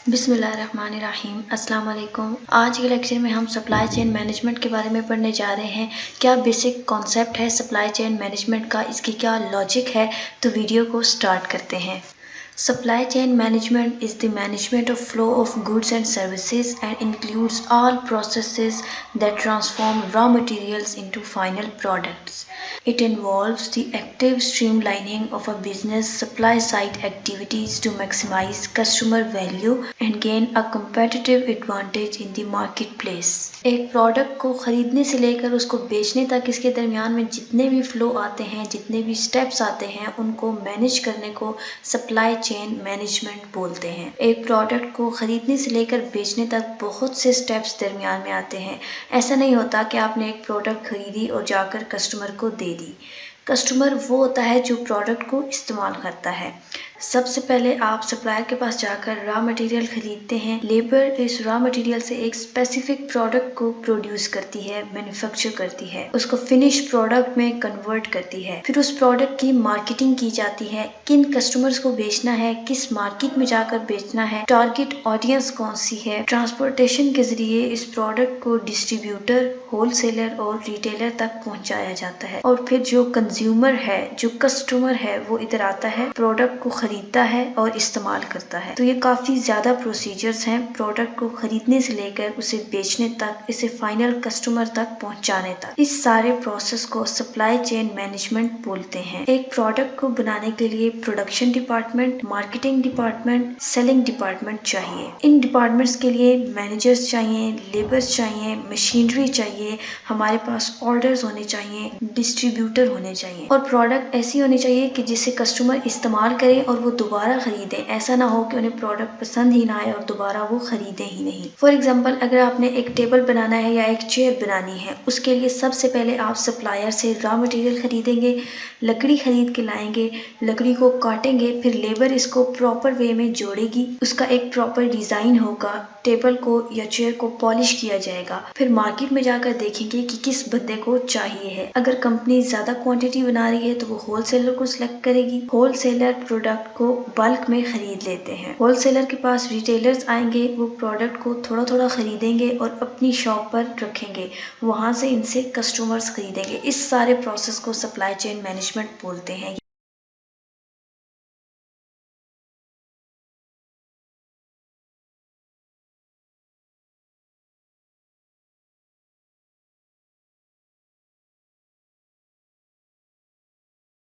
बिस्मिल्लाहिर्रहमानिर्रहीम। अस्सलाम वालेकुम। आज के लेक्चर में हम सप्लाई चेन मैनेजमेंट के बारे में पढ़ने जा रहे हैं। क्या बेसिक कॉन्सेप्ट है सप्लाई चेन मैनेजमेंट का, इसकी क्या लॉजिक है, तो वीडियो को स्टार्ट करते हैं। Supply chain management is the management of flow of goods and services and includes all processes that transform raw materials into final products. It involves the active streamlining of a business supply side activities to maximize customer value and gain a competitive advantage in the marketplace. एक product को खरीदने से लेकर उसको बेचने तक इसके दरमियान में जितने भी फ्लो आते हैं, जितने भी स्टेप्स आते हैं, उनको मैनेज करने को सप्लाई चेन मैनेजमेंट बोलते हैं। एक प्रोडक्ट को खरीदने से लेकर बेचने तक बहुत से स्टेप्स दरमियान में आते हैं। ऐसा नहीं होता कि आपने एक प्रोडक्ट खरीदी और जाकर कस्टमर को दे दी। कस्टमर वो होता है जो प्रोडक्ट को इस्तेमाल करता है। सबसे पहले आप सप्लायर के पास जाकर रॉ मटेरियल खरीदते हैं। लेबर इस रॉ मटेरियल से एक स्पेसिफिक प्रोडक्ट को प्रोड्यूस करती है, मैन्युफैक्चर करती है, उसको फिनिश प्रोडक्ट में कन्वर्ट करती है। फिर उस प्रोडक्ट की मार्केटिंग की जाती है, किन कस्टमर्स को बेचना है, किस मार्केट में जाकर बेचना है, टारगेट ऑडियंस कौन सी है। ट्रांसपोर्टेशन के जरिए इस प्रोडक्ट को डिस्ट्रीब्यूटर, होलसेलर और रिटेलर तक पहुंचाया जाता है और फिर जो कंज्यूमर है, जो कस्टमर है, वो इधर आता है, प्रोडक्ट को खरीदता है और इस्तेमाल करता है। तो ये काफी ज्यादा प्रोसीजर्स हैं प्रोडक्ट को खरीदने से लेकर उसे बेचने तक, इसे फाइनल कस्टमर तक पहुंचाने तक। इस सारे प्रोसेस को सप्लाई चेन मैनेजमेंट बोलते हैं। एक प्रोडक्ट को बनाने के लिए production department, marketing department, selling department चाहिए। इन डिपार्टमेंट्स के लिए मैनेजर्स चाहिए, लेबर्स चाहिए, मशीनरी चाहिए, हमारे पास ऑर्डर्स होने चाहिए, डिस्ट्रीब्यूटर होने चाहिए और प्रोडक्ट ऐसी होनी चाहिए कि जिसे कस्टमर इस्तेमाल करे और वो दोबारा खरीदे। ऐसा ना हो कि उन्हें प्रोडक्ट पसंद ही ना आए और दोबारा वो खरीदे ही नहीं। फॉर एग्जांपल, अगर आपने एक टेबल बनाना है या एक चेयर बनानी है, उसके लिए सबसे पहले आप सप्लायर से रॉ मटेरियल खरीदेंगे, लकड़ी खरीद के लाएंगे, लकड़ी को काटेंगे, फिर लेबर इसको प्रॉपर वे में जोड़ेगी, उसका एक प्रॉपर डिजाइन होगा, टेबल को या चेयर को पॉलिश किया जाएगा। फिर मार्केट में जाकर देखेंगे कि किस बंदे को चाहिए है। अगर कंपनी ज्यादा क्वांटिटी बना रही है तो वो होलसेलर को सिलेक्ट करेगी। होलसेलर प्रोडक्ट को बल्क में खरीद लेते हैं। होलसेलर के पास रिटेलर्स आएंगे, वो प्रोडक्ट को थोड़ा थोड़ा खरीदेंगे और अपनी शॉप पर रखेंगे, वहां से इनसे कस्टमर्स खरीदेंगे। इस सारे प्रोसेस को सप्लाई चेन मैनेजमेंट बोलते हैं।